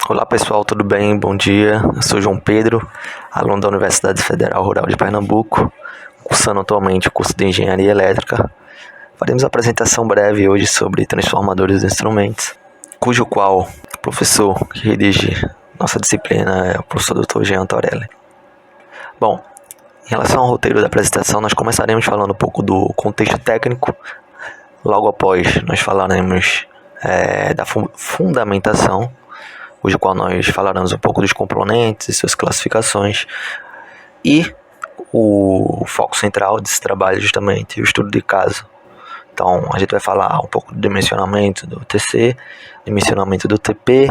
Olá pessoal, tudo bem? Bom dia. Eu sou João Pedro, aluno da Universidade Federal Rural de Pernambuco, cursando atualmente o curso de Engenharia Elétrica. Faremos uma apresentação breve hoje sobre transformadores de instrumentos, cujo qual o professor que redige nossa disciplina é o professor Dr. Jean Torelli. Bom, em relação ao roteiro da apresentação, nós começaremos falando um pouco do contexto técnico. Logo após, nós falaremos da fundamentação, cujo qual nós falaremos um pouco dos componentes e suas classificações, e o foco central desse trabalho é justamente o estudo de caso. Então, a gente vai falar um pouco do dimensionamento do TC, dimensionamento do TP,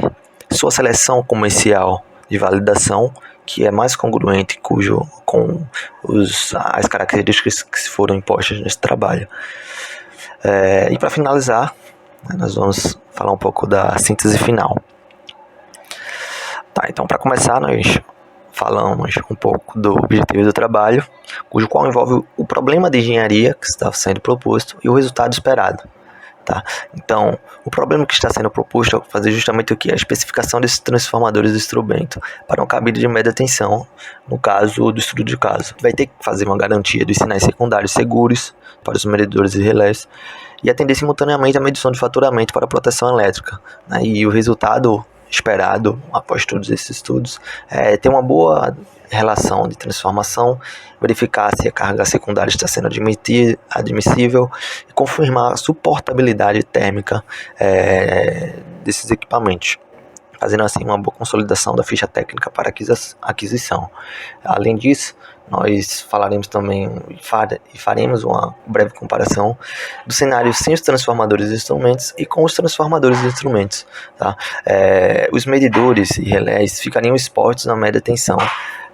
sua seleção comercial de validação, que é mais congruente com as características que foram impostas nesse trabalho. E para finalizar, nós vamos falar um pouco da síntese final. Então, para começar, nós falamos um pouco do objetivo do trabalho, cujo qual envolve o problema de engenharia que está sendo proposto e o resultado esperado. Então, o problema que está sendo proposto é fazer justamente o que? A especificação desses transformadores de instrumento para uma cabine de média tensão, no caso do estudo de caso. Vai ter que fazer uma garantia dos sinais secundários seguros para os medidores e relés e atender simultaneamente a medição de faturamento para a proteção elétrica. E o resultado esperado, após todos esses estudos, é ter uma boa relação de transformação, verificar se a carga secundária está sendo admissível e confirmar a suportabilidade térmica desses equipamentos, fazendo assim uma boa consolidação da ficha técnica para aquisição. Além disso, nós falaremos também e faremos uma breve comparação do cenário sem os transformadores de instrumentos e com os transformadores de instrumentos. Os medidores e relés ficariam expostos na média tensão,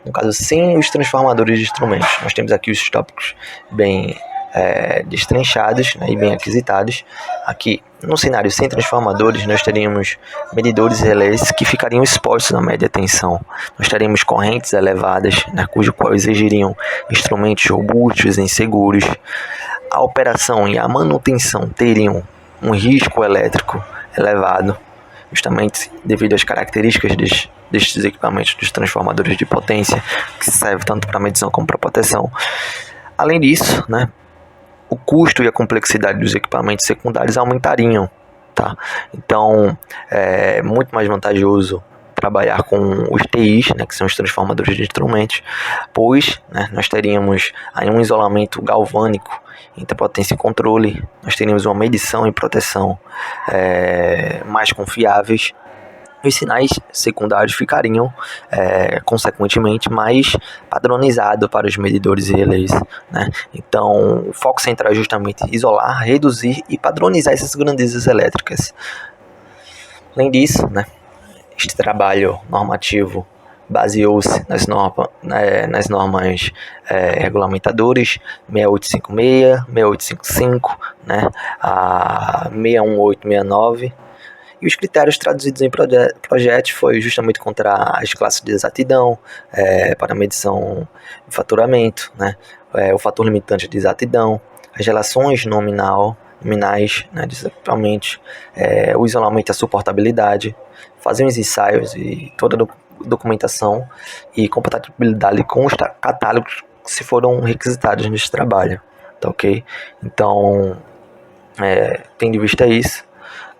no caso sem os transformadores de instrumentos. Nós temos aqui os tópicos bem destrinchados e bem aquisitados. Aqui, no cenário sem transformadores, nós teríamos medidores e relés que ficariam expostos na média tensão. Nós teríamos correntes elevadas, cujo qual exigiriam instrumentos robustos e inseguros. A operação e a manutenção teriam um risco elétrico elevado, justamente devido às características destes equipamentos, dos transformadores de potência, que servem tanto para medição como para proteção. Além disso, o custo e a complexidade dos equipamentos secundários aumentariam. Então, é muito mais vantajoso trabalhar com os TIs, que são os transformadores de instrumentos, pois nós teríamos aí um isolamento galvânico entre potência e controle, nós teríamos uma medição e proteção mais confiáveis. Os sinais secundários ficariam, consequentemente, mais padronizados para os medidores e relés. Então, o foco central é justamente isolar, reduzir e padronizar essas grandezas elétricas. Além disso, este trabalho normativo baseou-se nas normas regulamentadoras 6856, 6855, a 61869, e os critérios traduzidos em projetos foi justamente contra as classes de exatidão, para medição de faturamento, o fator limitante de exatidão, as relações nominais dos equipamentos, o isolamento e a suportabilidade, fazer os ensaios e toda a documentação e compatibilidade com os catálogos que se foram requisitados neste trabalho. Ok? Então, tendo em vista isso,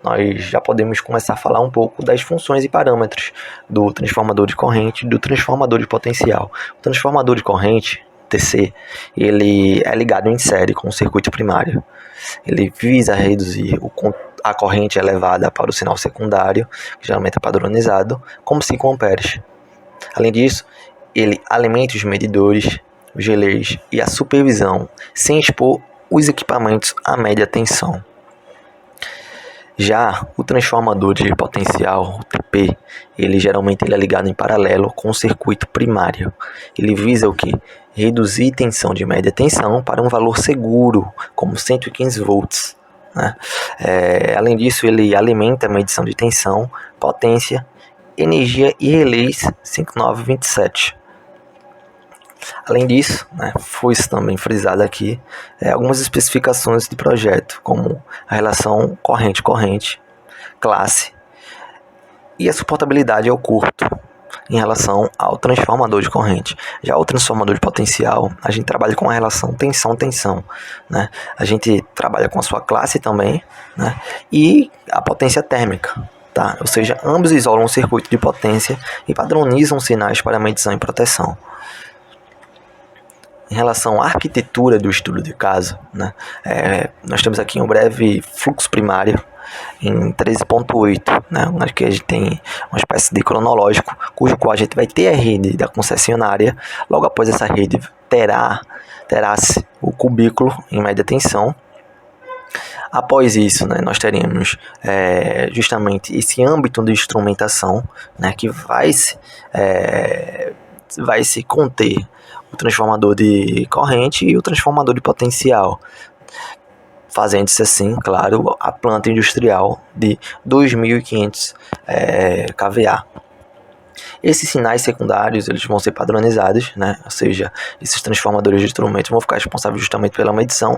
nós já podemos começar a falar um pouco das funções e parâmetros do transformador de corrente e do transformador de potencial. O transformador de corrente, TC, ele é ligado em série com o circuito primário. Ele visa reduzir a corrente elevada para o sinal secundário, que geralmente é padronizado, como 5 amperes. Além disso, ele alimenta os medidores, os relés e a supervisão, sem expor os equipamentos à média tensão. Já o transformador de potencial, o TP, ele geralmente é ligado em paralelo com o circuito primário. Ele visa o quê? Reduzir tensão de média tensão para um valor seguro, como 115 volts. Além disso, ele alimenta a medição de tensão, potência, energia e relés 5927. Além disso, foi também frisado aqui algumas especificações de projeto, como a relação corrente-corrente, classe, E a suportabilidade é o curto em relação ao transformador de corrente. Já o transformador de potencial, a gente trabalha com a relação tensão-tensão, né? A gente trabalha com a sua classe também, né? E a potência térmica, tá? Ou seja, ambos isolam um circuito de potência e padronizam sinais para medição e proteção. Em relação à arquitetura do estudo de caso, né? Nós temos aqui um breve fluxo primário em 13.8, né, onde a gente tem uma espécie de cronológico, cujo qual a gente vai ter a rede da concessionária. Logo após essa rede terá-se o cubículo em média tensão. Após isso, né, nós teremos justamente esse âmbito de instrumentação, né, que vai se conter o transformador de corrente e o transformador de potencial, fazendo-se assim, claro, a planta industrial de 2.500 kVA. Esses sinais secundários eles vão ser padronizados, né? Ou seja, esses transformadores de instrumentos vão ficar responsáveis justamente pela medição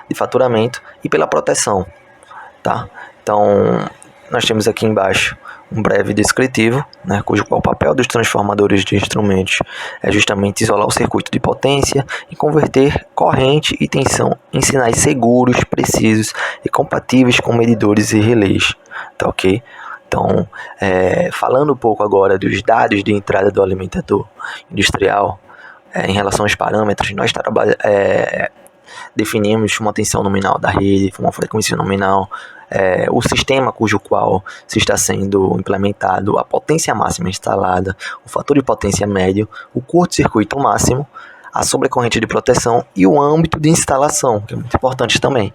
de faturamento e pela proteção, tá? Então, nós temos aqui embaixo um breve descritivo, né, cujo qual o papel dos transformadores de instrumentos é justamente isolar o circuito de potência e converter corrente e tensão em sinais seguros, precisos e compatíveis com medidores e relés, tá ok? Então, falando um pouco agora dos dados de entrada do alimentador industrial, em relação aos parâmetros, nós definimos uma tensão nominal da rede, uma frequência nominal, o sistema cujo qual se está sendo implementado, a potência máxima instalada, o fator de potência médio, o curto-circuito máximo, a sobrecorrente de proteção e o âmbito de instalação, que é muito importante também.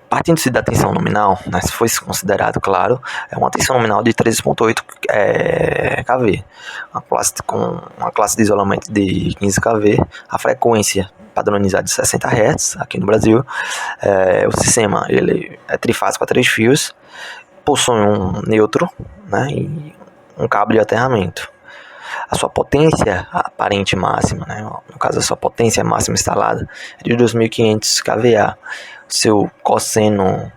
Partindo-se da tensão nominal, né, se fosse considerado, claro, é uma tensão nominal de 13.8 kV, uma classe de isolamento de 15 kV, a frequência padronizada de 60 Hz aqui no Brasil. O sistema ele é trifásico a 3 fios, possui um neutro, né, e um cabo de aterramento. A sua potência aparente máxima, né, no caso a sua potência máxima instalada é de 2.500 kVA. Seu cosseno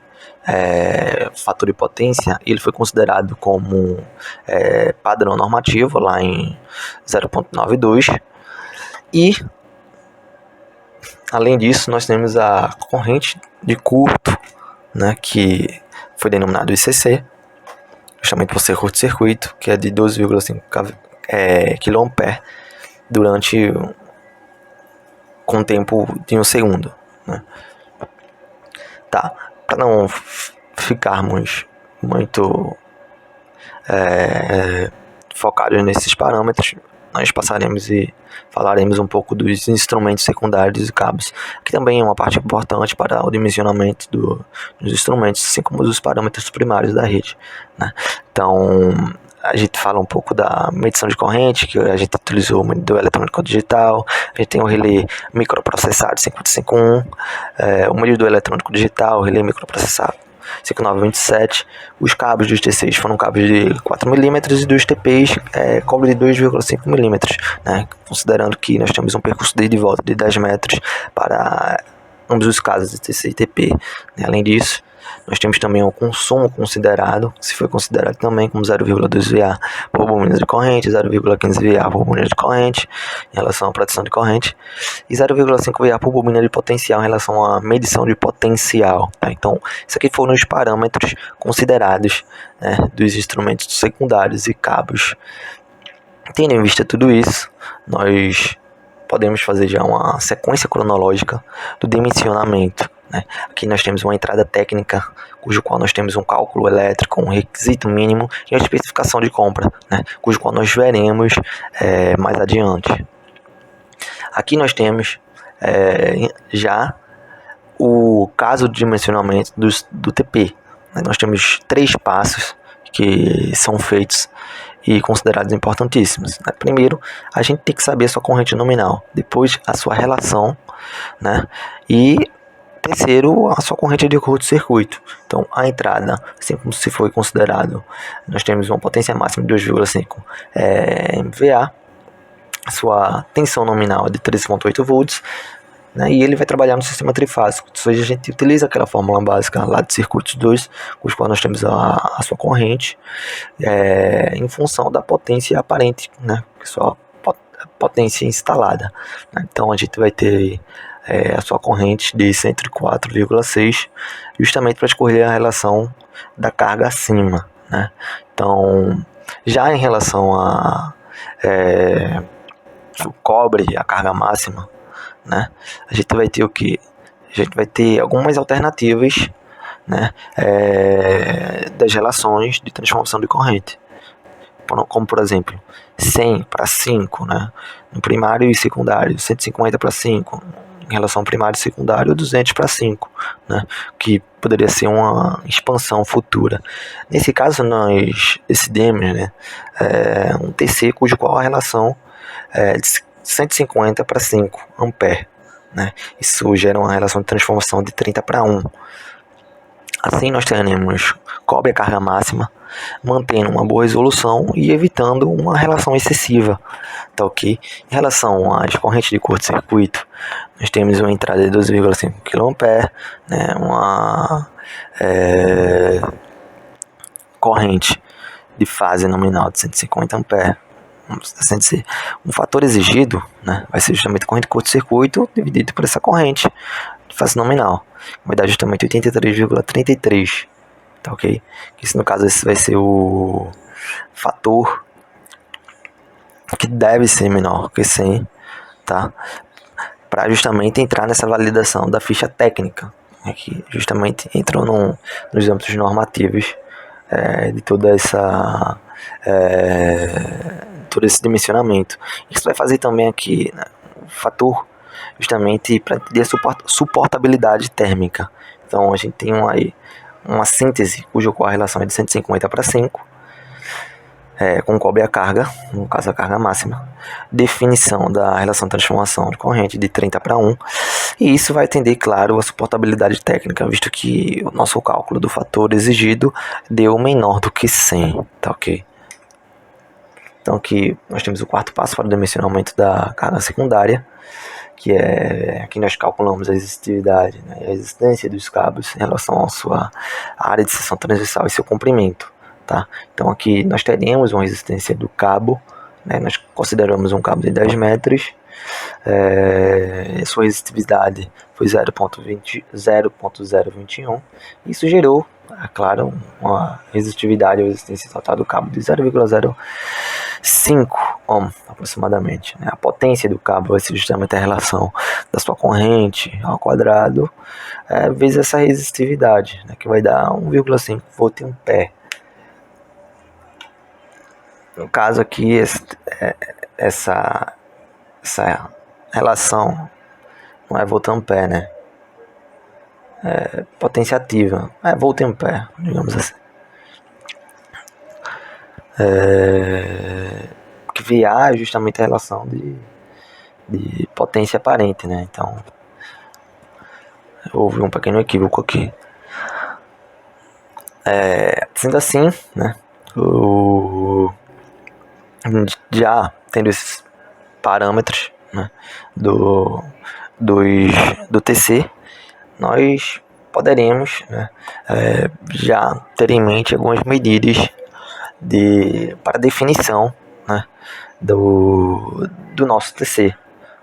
fator de potência ele foi considerado como padrão normativo lá em 0.92. E além disso nós temos a corrente de curto, né, que foi denominado ICC, justamente por ser curto-circuito, que é de 12,5 kA durante com o tempo de um segundo, né? Tá, para não ficarmos muito focados nesses parâmetros, nós passaremos e falaremos um pouco dos instrumentos secundários e cabos, que também é uma parte importante para o dimensionamento dos instrumentos, assim como dos parâmetros primários da rede, né? Então, a gente fala um pouco da medição de corrente, que a gente utilizou o medidor eletrônico digital, a gente tem o relé microprocessado 551, o medidor eletrônico digital, o relé microprocessado 5927, os cabos dos T6 foram cabos de 4 mm e dos TPs cobre de 2,5 mm, né? Considerando que nós temos um percurso de ida e volta de 10 metros para ambos os casos de TC e TP, né? Além disso, nós temos também o consumo considerado, se foi considerado também como 0,2 VA por bobina de corrente, 0,15 VA por bobina de corrente em relação à proteção de corrente e 0,5 VA por bobina de potencial em relação à medição de potencial, tá? Então, isso aqui foram os parâmetros considerados, né, dos instrumentos secundários e cabos. Tendo em vista tudo isso, nós podemos fazer já uma sequência cronológica do dimensionamento, né? Aqui nós temos uma entrada técnica, cujo qual nós temos um cálculo elétrico, um requisito mínimo e uma especificação de compra, né? Cujo qual nós veremos mais adiante. Aqui nós temos já o caso de dimensionamento do TP, né? Nós temos 3 passos que são feitos e considerados importantíssimos, né? Primeiro, a gente tem que saber a sua corrente nominal, depois a sua relação, né? E terceiro, a sua corrente de curto-circuito. Então, a entrada, assim como se foi considerado, nós temos uma potência máxima de 2,5 MVA, a sua tensão nominal é de 13,8 volts, né? E ele vai trabalhar no sistema trifásico. Ou seja, a gente utiliza aquela fórmula básica lá de circuitos 2, com os quais nós temos a sua corrente, em função da potência aparente, né? Só potência instalada, né? Então a gente vai ter a sua corrente de 104,6, justamente para escolher a relação da carga acima, né? Então, já em relação a o cobre, a carga máxima, né? A gente vai ter o que? A gente vai ter algumas alternativas, né? Das relações de transformação de corrente, como por exemplo 100 para 5, né? No primário e secundário, 150 para 5 em relação ao primário e secundário, 200 para 5, né? Que poderia ser uma expansão futura. Nesse caso nós decidimos, né, um TC cujo qual a relação é de 150 para 5 ampere, né? Isso gera uma relação de transformação de 30 para 1. Assim nós teremos cobre a carga máxima, mantendo uma boa resolução e evitando uma relação excessiva, tá ok? Em relação às correntes de curto-circuito, nós temos uma entrada de 12,5 kA, né? Uma corrente de fase nominal de 150 A. Um fator exigido, né, vai ser justamente a corrente de curto-circuito dividido por essa corrente de fase nominal. Vai dar justamente 83,33, tá ok? Isso no caso esse vai ser o fator que deve ser menor que 100, tá? Para justamente entrar nessa validação da ficha técnica, né, que justamente entrou nos âmbitos normativos de toda essa todo esse dimensionamento. Isso vai fazer também aqui, né, o fator justamente para ter suportabilidade térmica. Então a gente tem uma síntese cuja correlação é de 150 para 5, com cobre a carga, no caso a carga máxima, definição da relação de transformação de corrente de 30 para 1, e isso vai atender, claro, a suportabilidade técnica, visto que o nosso cálculo do fator exigido deu menor do que 100, tá ok? Então aqui nós temos o quarto passo para o dimensionamento da carga secundária, que é aqui nós calculamos a resistividade, né, a resistência dos cabos em relação à sua área de seção transversal e seu comprimento, tá? Então aqui nós teremos uma resistência do cabo, né, nós consideramos um cabo de 10 metros, sua resistividade foi 0.021, isso gerou, é claro, uma resistividade ou resistência total do cabo de 0,05 ohm aproximadamente, né? A potência do cabo vai ser justamente a relação da sua corrente ao quadrado vezes essa resistividade, né, que vai dar 1,5 volt ampere. No caso aqui, essa relação não é volt ampere, né? É potência ativa, volt ampere, digamos assim. Que VA é justamente a relação de potência aparente, né? Então houve um pequeno equívoco aqui. Sendo assim, né, já tendo esses parâmetros, né, do TC, nós poderemos, né, já ter em mente algumas medidas para definição, né, do nosso TC,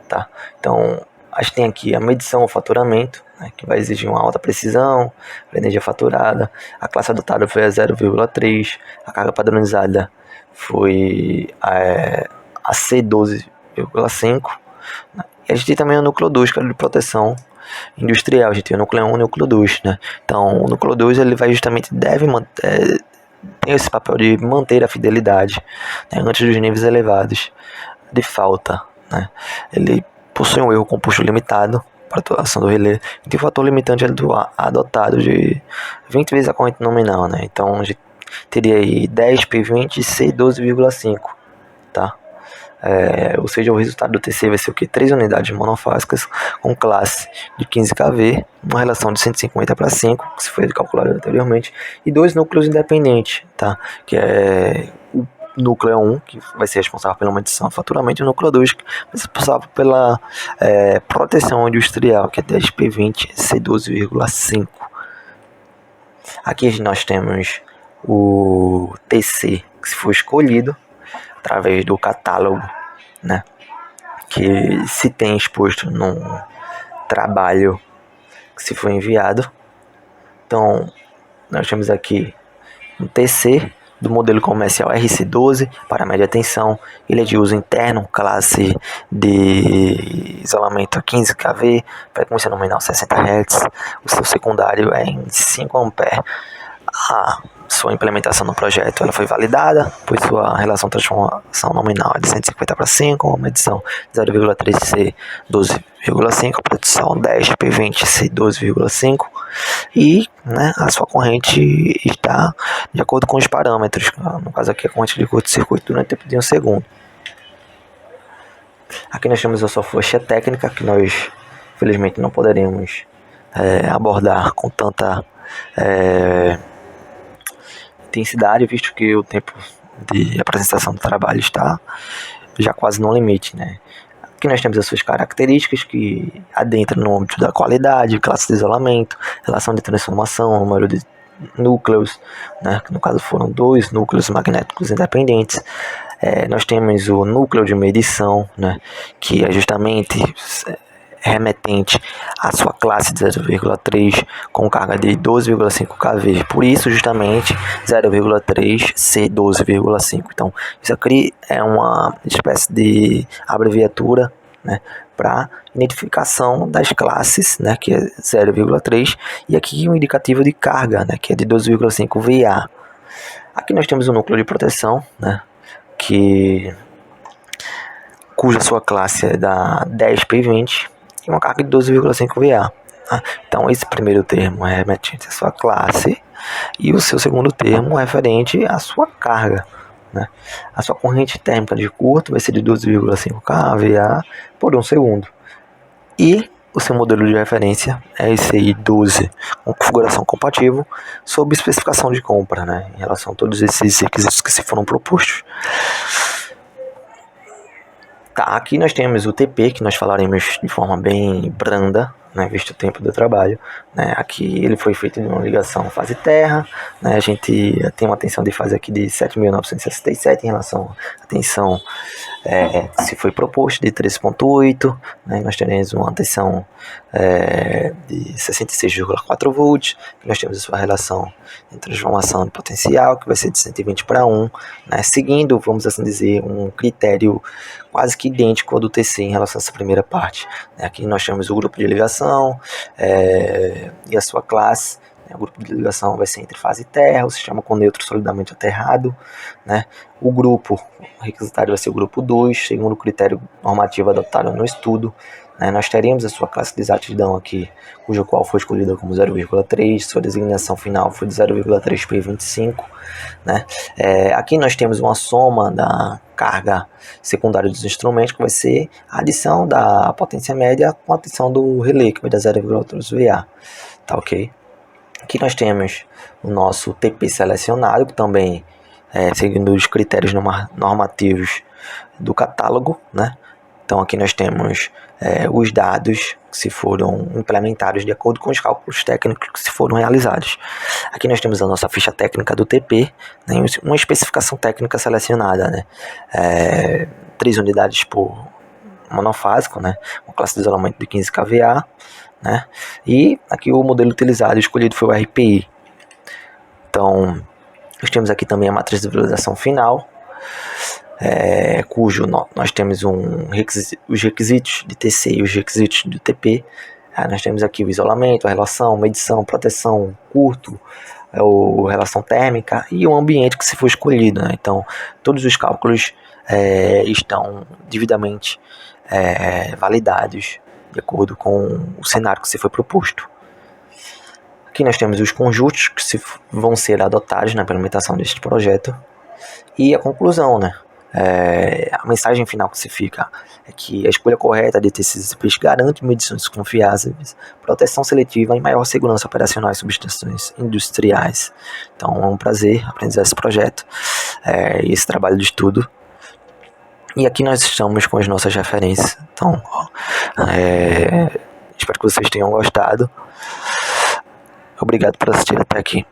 tá? Então a gente tem aqui a medição ao faturamento, né, que vai exigir uma alta precisão para energia faturada. A classe adotada foi a 0,3, a carga padronizada foi a C12,5. E a gente tem também o núcleo 2, que é de proteção industrial. A gente tem o núcleo 1 e o núcleo 2, né? Então o núcleo 2 ele vai justamente tem esse papel de manter a fidelidade, né, antes dos níveis elevados de falta, né? Ele possui um erro composto limitado para a atuação do relé, e tem o fator limitante adotado de 20 vezes a corrente nominal, né? Então a gente teria aí 10 P20 C12,5, tá? Ou seja, o resultado do TC vai ser o que? 3 unidades monofásicas com classe de 15 kV, uma relação de 150 para 5, que se foi calculado anteriormente, e 2 núcleos independentes, tá? Que é núcleo 1, que vai ser responsável pela medição do faturamento, e o núcleo 2, que vai ser responsável pela proteção industrial, que é 10P20 C12,5. Aqui nós temos o TC, que se for escolhido através do catálogo, né, que se tem exposto no trabalho que se foi enviado. Então, nós temos aqui um TC do modelo comercial RC12 para média tensão. Ele é de uso interno, classe de isolamento 15 kV, frequência nominal 60 Hz. O seu secundário é em 5 A. A sua implementação no projeto ela foi validada, pois sua relação de transformação nominal é de 150/5, uma medição 0,3C 12,5, produção 10P20C 12,5 e, né, a sua corrente está de acordo com os parâmetros. No caso aqui a corrente de curto-circuito durante o tempo de 1 segundo. Aqui nós temos a sua faixa técnica, que nós infelizmente não poderemos abordar com tanta intensidade, visto que o tempo de apresentação do trabalho está já quase no limite, né? Aqui nós temos as suas características, que adentram no âmbito da qualidade, classe de isolamento, relação de transformação, número de núcleos, né? Que no caso foram 2 núcleos magnéticos independentes. Nós temos o núcleo de medição, né? Que é justamente remetente à sua classe de 0,3 com carga de 12,5 kV, por isso justamente 0,3 C 12,5. Então isso aqui é uma espécie de abreviatura, né, para identificação das classes, né, que é 0,3, e aqui um indicativo de carga, né, que é de 12,5 VA. Aqui nós temos o núcleo de proteção, né, cuja sua classe é da 10P20 e uma carga de 12,5 VA. Então esse primeiro termo é remetente à sua classe e o seu segundo termo é referente à sua carga, né? A sua corrente térmica de curto vai ser de 12,5 kVA por 1 segundo. E o seu modelo de referência é esse aí 12, com configuração compatível, sob especificação de compra, né, em relação a todos esses requisitos que se foram propostos. Tá, aqui nós temos o TP, que nós falaremos de forma bem branda, né, visto o tempo do trabalho, né. Aqui ele foi feito em uma ligação fase terra, né, a gente tem uma tensão de fase aqui de 7.967 em relação à tensão que se foi proposto de 13,8, né, nós teremos uma tensão de 66,4 volts, nós temos a sua relação de transformação de potencial, que vai ser de 120/1, né, seguindo, vamos assim dizer, um critério quase que idêntico ao do TC em relação a essa primeira parte. Aqui nós temos o grupo de ligação e a sua classe. O grupo de ligação vai ser entre fase e terra, o sistema com neutro solidamente aterrado, né? O grupo requisitário vai ser o grupo 2, segundo o critério normativo adotado no estudo, né? Nós teremos a sua classe de exatidão aqui, cuja qual foi escolhida como 0,3, sua designação final foi de 0,3P25, né? Aqui nós temos uma soma da carga secundária dos instrumentos, que vai ser a adição da potência média com a adição do relé, que vai dar 0,3 VA, tá ok? Aqui nós temos o nosso TP selecionado, que também seguindo os critérios normativos do catálogo, né? Então aqui nós temos os dados que se foram implementados de acordo com os cálculos técnicos que se foram realizados. Aqui nós temos a nossa ficha técnica do TP, né? Uma especificação técnica selecionada, né? 3 unidades por monofásico, né? Uma classe de isolamento de 15 kVA, né? E aqui o modelo utilizado, escolhido foi o RPI. Então, nós temos aqui também a matriz de visualização final, cujo nós temos os requisitos de TC e os requisitos do TP. Nós temos aqui o isolamento, a relação, medição, proteção, curto, relação térmica e o ambiente que se for escolhido, né? Então, todos os cálculos estão devidamente validados de acordo com o cenário que se foi proposto. Aqui nós temos os conjuntos que vão ser adotados na implementação deste projeto e a conclusão, né? A mensagem final que se fica é que a escolha correta de TCP/IP garante medições confiáveis, proteção seletiva e maior segurança operacional em subestações industriais. Então é um prazer aprender esse projeto e esse trabalho de estudo. E aqui nós estamos com as nossas referências. Então, espero que vocês tenham gostado. Obrigado por assistir até aqui.